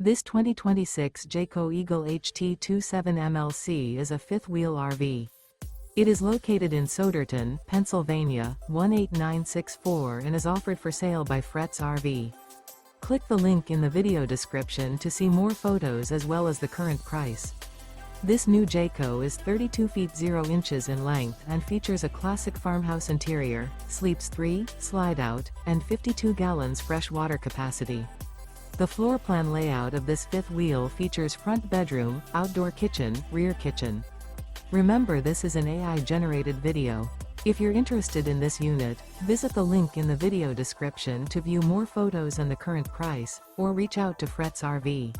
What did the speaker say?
This 2026 Jayco Eagle HT27 MLC is a fifth-wheel RV. It is located in Souderton, Pennsylvania, 18964 and is offered for sale by Fretz RV. Click the link in the video description to see more photos as well as the current price. This new Jayco is 32 feet 0 inches in length and features a classic farmhouse interior, sleeps 3, slide-out, and 52 gallons fresh water capacity. The floor plan layout of this fifth wheel features front bedroom, outdoor kitchen, rear kitchen. Remember, this is an AI-generated video. If you're interested in this unit, visit the link in the video description to view more photos and the current price, or reach out to Fretz RV.